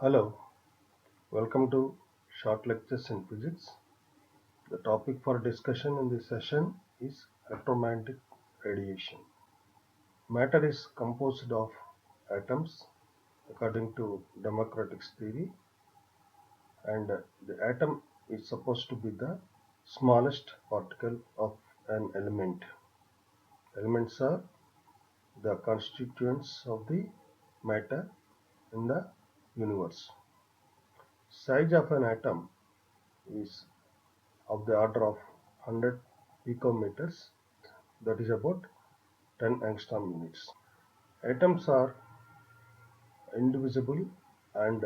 Hello, welcome to Short Lectures in Physics. The topic for discussion in this session is electromagnetic radiation. Matter is composed of atoms according to Democratic's theory, and the atom is supposed to be the smallest particle of an element. Elements are the constituents of the matter in the universe. Size of an atom is of the order of 100 picometers, that is about 10 angstrom units. Atoms are indivisible and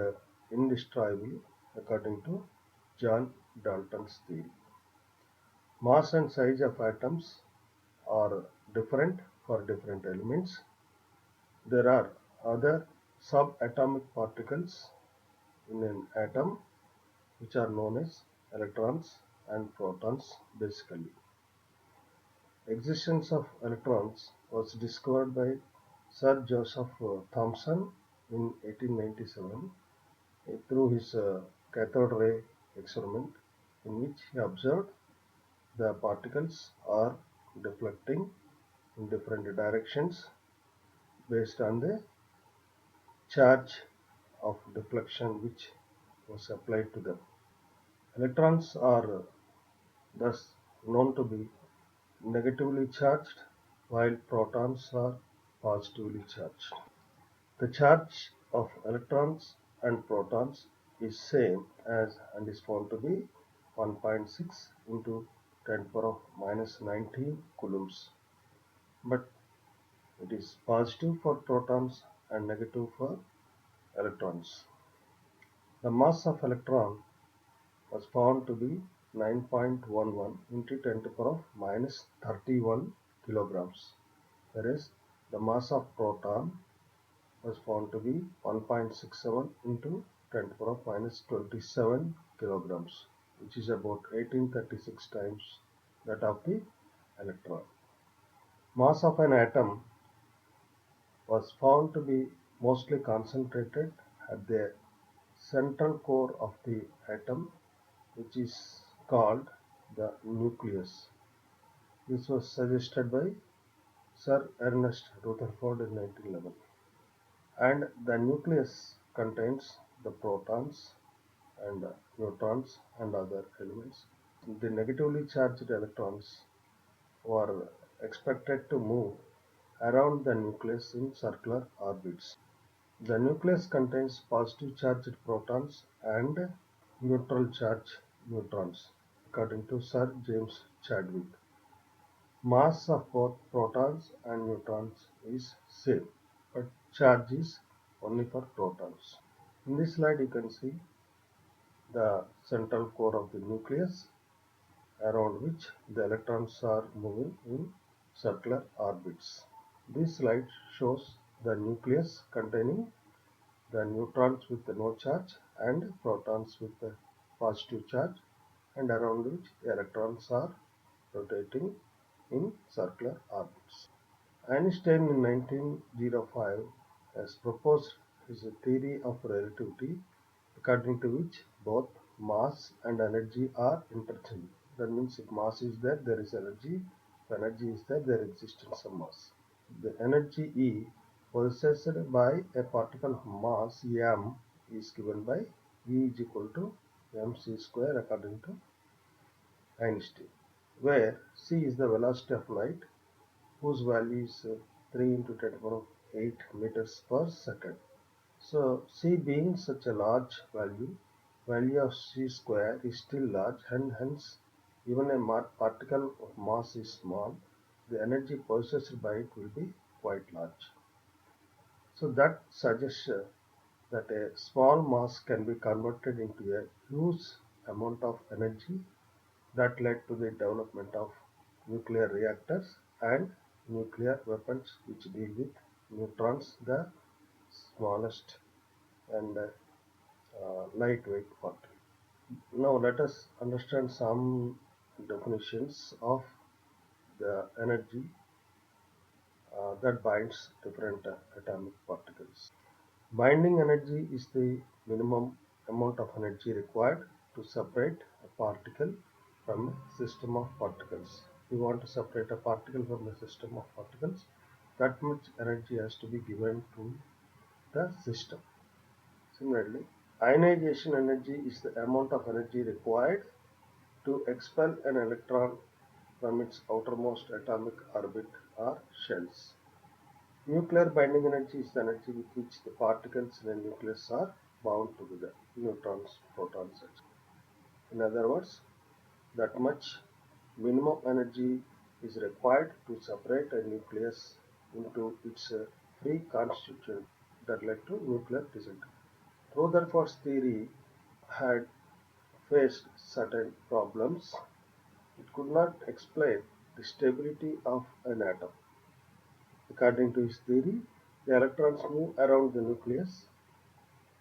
indestructible according to John Dalton's theory. Mass and size of atoms are different for different elements. There are other subatomic particles in an atom which are known as electrons and protons basically. Existence of electrons was discovered by Sir Joseph Thomson in 1897 through his cathode ray experiment, in which he observed the particles are deflecting in different directions based on the charge of deflection which was applied to them. Electrons are thus known to be negatively charged while protons are positively charged. The charge of electrons and protons is same as and is found to be 1.6 into 10 power of minus 19 coulombs, but it is positive for protons and negative for electrons. The mass of electron was found to be 9.11 into 10 to the power of minus 31 kilograms, whereas the mass of proton was found to be 1.67 into 10 to the power of minus 27 kilograms, which is about 1836 times that of the electron. Mass of an atom was found to be mostly concentrated at the central core of the atom, which is called the nucleus. This was suggested by Sir Ernest Rutherford in 1911. And the nucleus contains the protons and neutrons and other elements. The negatively charged electrons were expected to move around the nucleus in circular orbits. The nucleus contains positive charged protons and neutral charged neutrons, according to Sir James Chadwick. Mass of both protons and neutrons is same, but charge is only for protons. In this slide you can see the central core of the nucleus, around which the electrons are moving in circular orbits. This slide shows the nucleus containing the neutrons with no charge and protons with a positive charge, and around which the electrons are rotating in circular orbits. Einstein in 1905 has proposed his theory of relativity, according to which both mass and energy are interchangeable. That means if mass is there, there is energy. If energy is there, there exists some mass. The energy E possessed by a particle of mass m is given by E is equal to mc square according to Einstein, where c is the velocity of light, whose value is 3 into 10 to the power of 8 meters per second. So c being such a large value of c square is still large, and hence even a particle of mass is small, the energy possessed by it will be quite large. So that suggests that a small mass can be converted into a huge amount of energy that led to the development of nuclear reactors and nuclear weapons which deal with neutrons, the smallest and lightweight particle. Now let us understand some definitions of the energy that binds different atomic particles. Binding energy is the minimum amount of energy required to separate a particle from a system of particles. If you want to separate a particle from a system of particles, that much energy has to be given to the system. Similarly, ionization energy is the amount of energy required to expel an electron from its outermost atomic orbit or shells. Nuclear binding energy is the energy with which the particles in a nucleus are bound together, neutrons, protons, etc. In other words, that much minimum energy is required to separate a nucleus into its free constituent that led to nuclear fission. Rutherford's theory had faced certain problems. It could not explain the stability of an atom. According to his theory, the electrons move around the nucleus.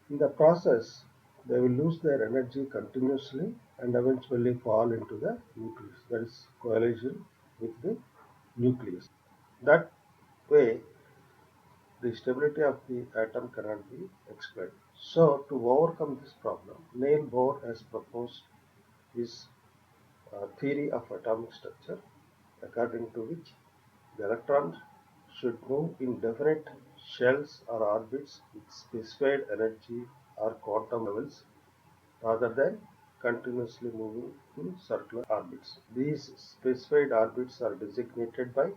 In the process, they will lose their energy continuously and eventually fall into the nucleus. That is collision with the nucleus. That way, the stability of the atom cannot be explained. So, to overcome this problem, Niels Bohr has proposed his theory of atomic structure, according to which the electrons should move in definite shells or orbits with specified energy or quantum levels rather than continuously moving in circular orbits. These specified orbits are designated by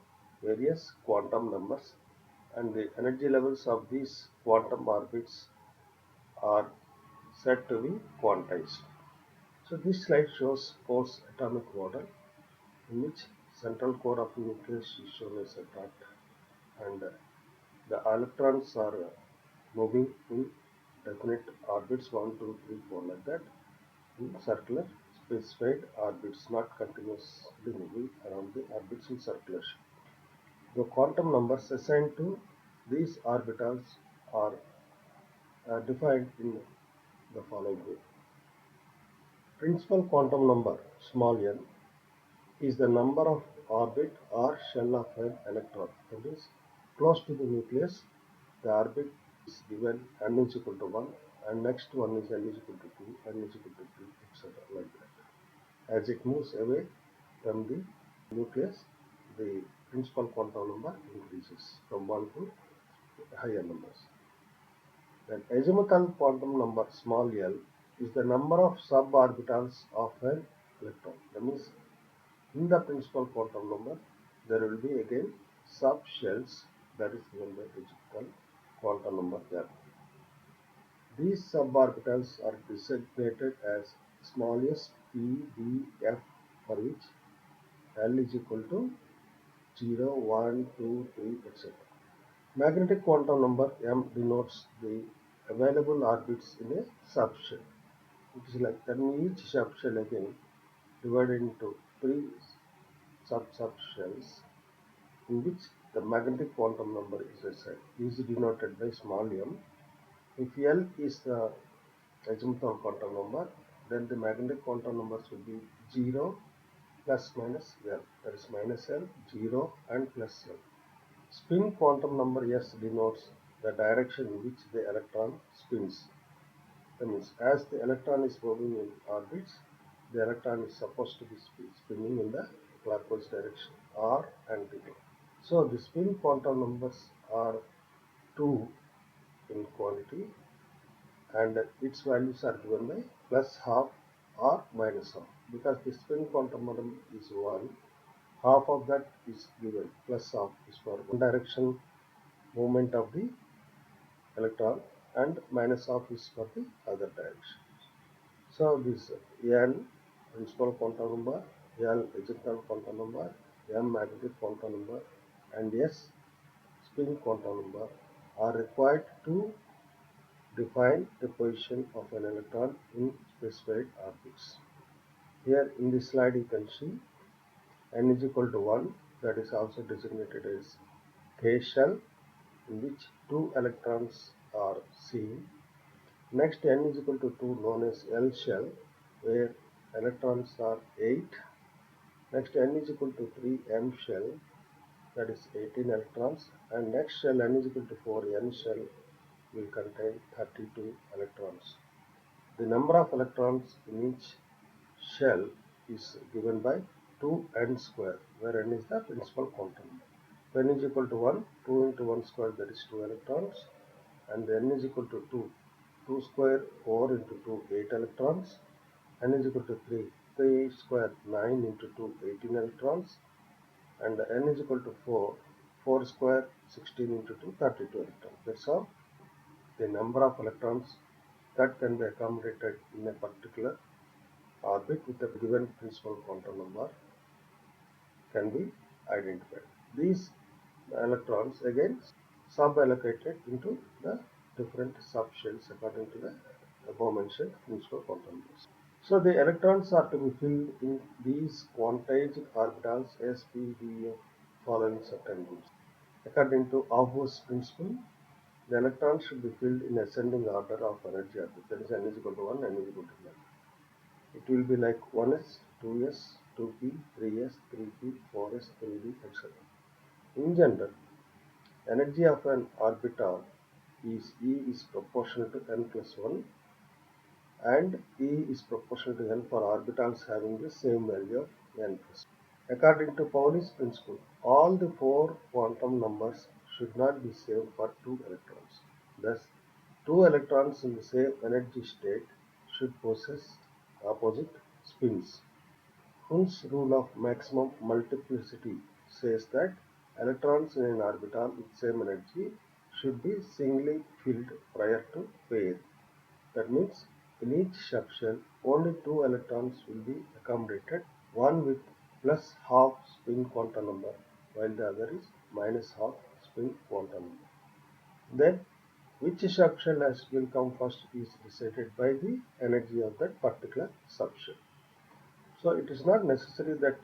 various quantum numbers, and the energy levels of these quantum orbits are said to be quantized. So this slide shows Bohr's atomic model, in which central core of the nucleus is shown as a dot, and the electrons are moving in definite orbits 1, 2, 3, 4 like that in circular specified orbits, not continuously moving around the orbits in circulation. The quantum numbers assigned to these orbitals are defined in the following way. Principal quantum number small n is the number of orbit or shell of an electron, that is close to the nucleus. The orbit is given n is equal to 1, and next one is n is equal to 2, n is equal to 3, etc. like that. As it moves away from the nucleus, the principal quantum number increases from 1 to higher numbers. Then azimuthal quantum number small l is the number of suborbitals of an electron. That means in the principal quantum number, there will be again subshells, that is given by azimuthal quantum number l. These suborbitals are designated as smallest p, d, f, for which l is equal to 0, 1, 2, 3, etc. Magnetic quantum number m denotes the available orbits in a subshell. It is like that each subshell again divided into 3 subshells, in which the magnetic quantum number is assigned, is denoted by small m. If L is the azimuthal quantum number, then the magnetic quantum numbers will be 0, plus minus L, that is minus L, 0 and plus L. Spin quantum number S denotes the direction in which the electron spins. That means as the electron is moving in orbits, the electron is supposed to be spinning in the clockwise direction, R and θ. So the spin quantum numbers are 2 in quantity, and its values are given by plus half or minus half. Because the spin quantum number is 1, half of that is given, plus half is for one direction movement of the electron, and minus half is for the other direction. So this N principal quantum number, L azimuthal quantum number, M magnetic quantum number, and S spin quantum number are required to define the position of an electron in specified orbits. Here in this slide you can see n is equal to 1, that is also designated as K shell, in which 2 electrons are seen. Next n is equal to 2, known as L shell, where electrons are 8. Next n is equal to 3, M shell, that is 18 electrons, and next shell n is equal to 4, N shell, will contain 32 electrons. The number of electrons in each shell is given by 2n square, where n is the principal quantum. When n is equal to 1, 2 into 1 square, that is 2 electrons, and n is equal to 2, 2 square 4 into 2, 8 electrons, n is equal to 3, 3 square 9 into 2, 18 electrons, and n is equal to 4, 4 square 16 into 2, 32 electrons. That's all the number of electrons that can be accommodated in a particular orbit with a given principal quantum number can be identified. These electrons again sub-allocated into the different subshells according to the above mentioned principal quantum numbers. So the electrons are to be filled in these quantized orbitals S, P, D, F following certain rules. According to Auer's principle, the electrons should be filled in ascending order of energy orbit. That is n is equal to 1, n is equal to 1. It will be like 1s, 2s, 2p, 3s, 3p, 4s, 3d, etc. In general, energy of an orbital is E is proportional to n plus 1 and E is proportional to n for orbitals having the same value of n plus 1. According to Pauli's principle, all the four quantum numbers should not be same for two electrons. Thus, two electrons in the same energy state should possess opposite spins. Hund's rule of maximum multiplicity says that electrons in an orbital with same energy should be singly filled prior to pair. That means in each subshell only two electrons will be accommodated, one with plus half spin quantum number while the other is minus half spin quantum number. Then which subshell will come first is decided by the energy of that particular subshell. So it is not necessary that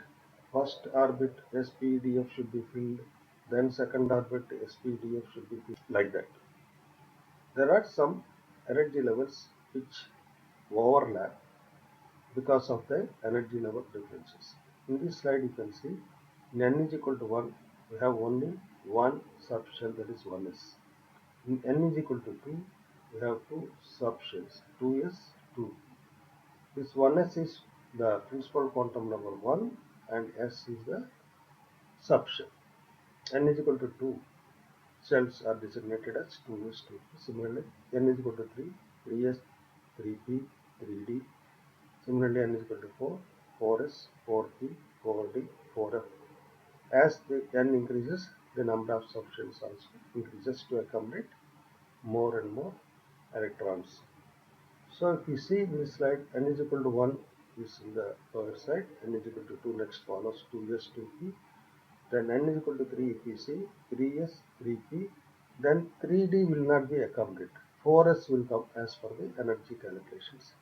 first orbit SPDF should be filled, then second orbit SPDF should be filled, like that. There are some energy levels which overlap because of the energy level differences. In this slide you can see in n is equal to 1 we have only one subshell, that is 1s. In n is equal to 2 we have two subshells, 2s, 2. This 1s is the principal quantum number 1 and s is the subshell. N is equal to 2 shells are designated as 2s, 2p. Similarly, n is equal to 3, 3s, 3p, 3d. Similarly, n is equal to 4, 4s, 4p, 4d, 4f. As the n increases, the number of subshells also increases to accommodate more and more electrons. So if you see in this slide, n is equal to 1 is in the lower side, n is equal to 2 next follows 2s, 2p. Then n is equal to 3 if you see 3s, 3p. Then 3d will not be accommodated. 4s will come as per the energy calculations.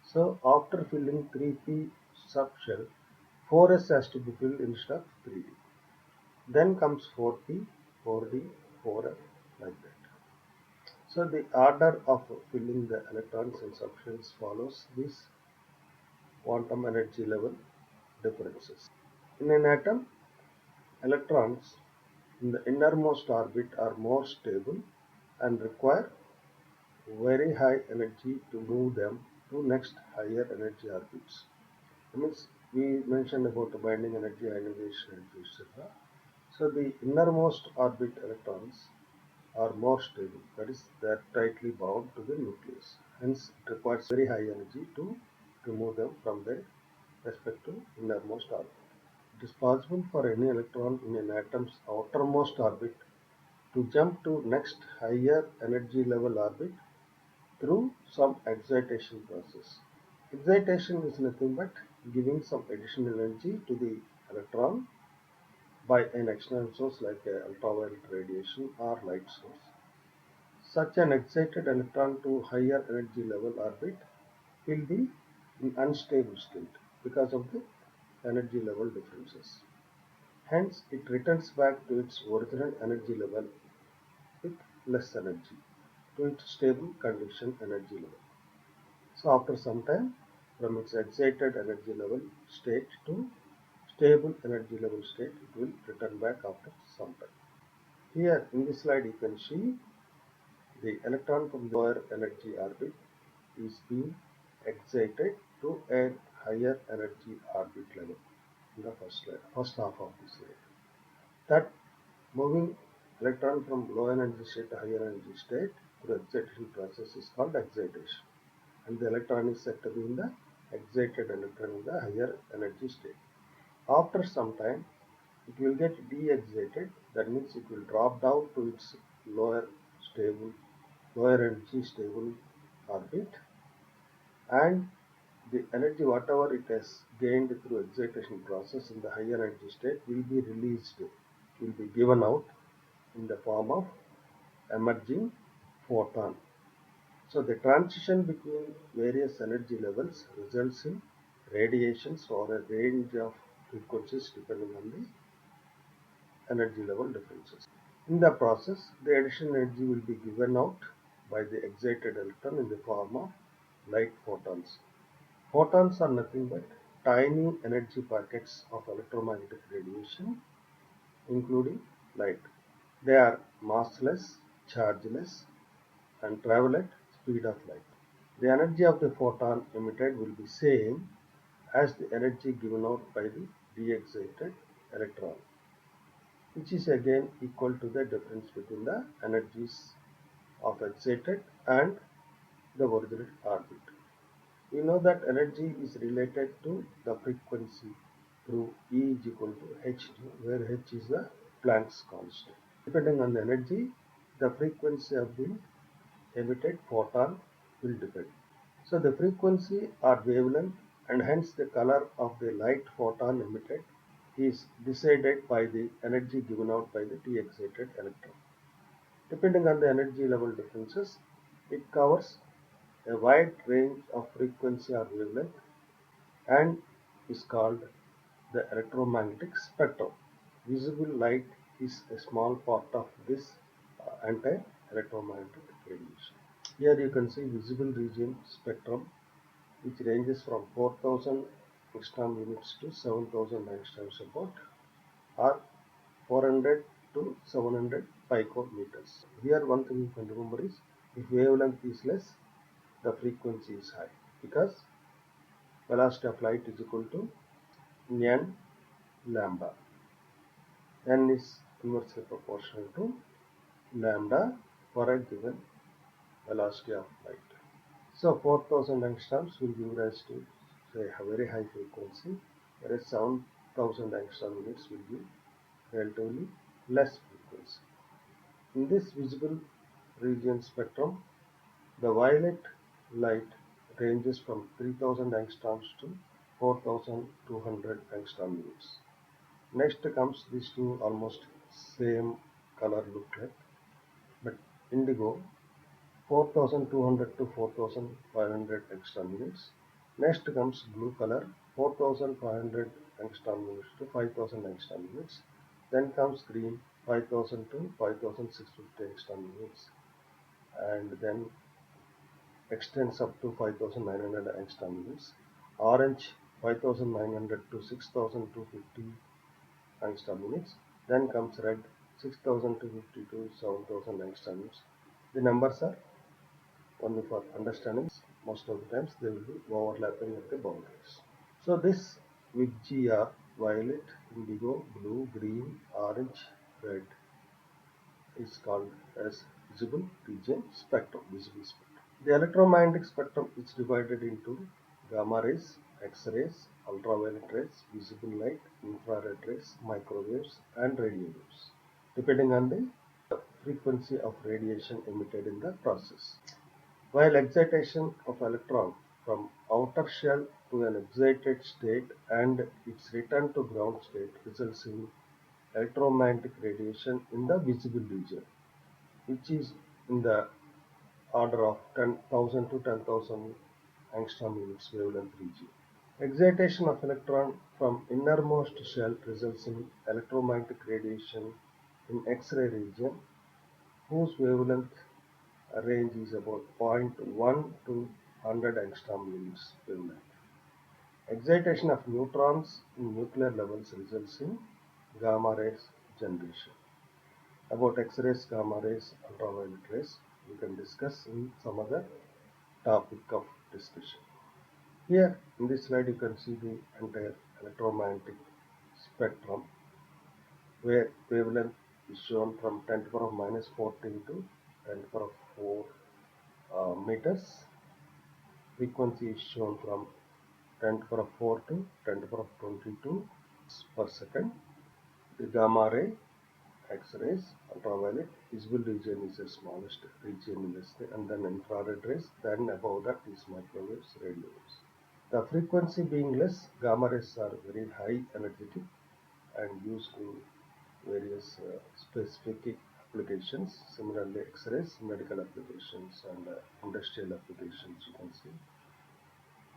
So after filling 3p subshell, 4s has to be filled instead of 3d. Then comes 4p, 4d, 4f, like that. So the order of filling the electrons in subshells follows these quantum energy level differences. In an atom, electrons in the innermost orbit are more stable and require very high energy to move them to next higher energy orbits. That means we mentioned about the binding energy, ionization energy, etc. So the innermost orbit electrons are more stable, that is, they are tightly bound to the nucleus. Hence, it requires very high energy to remove them from their respective innermost orbit. It is possible for any electron in an atom's outermost orbit to jump to next higher energy level orbit through some excitation process. Excitation is nothing but giving some additional energy to the electron by an external source like ultraviolet radiation or light source. Such an excited electron to higher energy level orbit will be in unstable state because of the energy level differences. Hence, it returns back to its original energy level with less energy, to its stable condition energy level. So after some time, from its excited energy level state to stable energy level state, it will return back after some time. Here in this slide you can see the electron from the lower energy orbit is being excited to a higher energy orbit level in the first half of this slide. That moving electron from low energy state to higher energy state through excitation process is called excitation, and the electron is said to be in the excited electron in the higher energy state. After some time, it will get de-excited. That means it will drop down to its lower stable, lower energy stable orbit, and the energy whatever it has gained through excitation process in the higher energy state will be released, will be given out in the form of emerging photon. So the transition between various energy levels results in radiations or a range of frequencies depending on the energy level differences. In the process, the additional energy will be given out by the excited electron in the form of light photons. Photons are nothing but tiny energy packets of electromagnetic radiation, including light. They are massless, chargeless, and travel at speed of light. The energy of the photon emitted will be same as the energy given out by the de-excited electron, which is again equal to the difference between the energies of excited and the original orbit. We know that energy is related to the frequency through E is equal to h, where h is the Planck's constant. Depending on the energy, the frequency of the emitted photon will depend. So the frequency or wavelength and hence the color of the light photon emitted is decided by the energy given out by the de-excited electron. Depending on the energy level differences, it covers a wide range of frequency or wavelength and is called the electromagnetic spectrum. Visible light is a small part of this entire electromagnetic radiation. Here you can see visible region spectrum, which ranges from 4000 angstrom units to 7000 angstroms about, or 400 to 700 picometers. Here one thing you can remember is, if wavelength is less, the frequency is high, because velocity of light is equal to n lambda. N is inversely proportional to lambda for a given velocity of light. So 4000 angstroms will give rise to say a very high frequency, whereas 7000 angstrom units will give relatively less frequency. In this visible region spectrum, the violet light ranges from 3000 angstroms to 4200 angstrom units. Next comes these two almost same color look like, but indigo 4200 to 4500 angstrom units. Next comes blue color 4500 angstrom units to 5000 angstrom units. Then comes green 5000 to 5650 angstrom units, and then extends up to 5900 angstrom units. Orange 5900 to 6250 angstrom units. Then comes red 6050 to 7000 angstrom units. The numbers are only for understanding. Most of the times they will be overlapping at the boundaries. So this VGR, violet, indigo, blue, green, orange, red, is called as visible region spectrum, visible spectrum. The electromagnetic spectrum is divided into gamma rays, X-rays, ultraviolet rays, visible light, infrared rays, microwaves, and radio waves, depending on the frequency of radiation emitted in the process. While excitation of electron from outer shell to an excited state and its return to ground state results in electromagnetic radiation in the visible region, which is in the order of 10,000 to 10,000 angstrom units wavelength region. Excitation of electron from innermost shell results in electromagnetic radiation in X-ray region, whose wavelength range is about 0.1 to 100 angstrom units wavelength. Excitation of neutrons in nuclear levels results in gamma rays generation. About X-rays, gamma rays, ultraviolet rays. we can discuss in some other topic of discussion. Here in this slide you can see the entire electromagnetic spectrum where wavelength is shown from 10 to the power of minus 14 to 10 to the power of 4 meters. Frequency is shown from 10 to the power of 4 to 10 to the power of 22 per second. The gamma ray, X-rays, ultraviolet, visible region is the smallest region in the sky, and then infrared rays, then above that is microwaves, radio waves. The frequency being less, gamma rays are very high energetic and used in various specific applications. Similarly, X-rays, medical applications and industrial applications, you can see.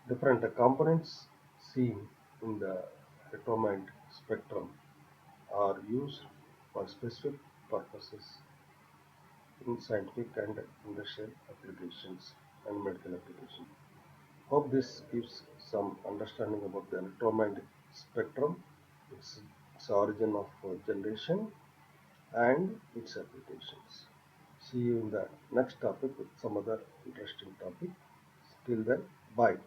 Different components seen in the electromagnetic spectrum are used for specific purposes in scientific and industrial applications and medical applications. Hope this gives some understanding about the electromagnetic spectrum, its origin of generation, and its applications. See you in the next topic with some other interesting topic. Till then, bye.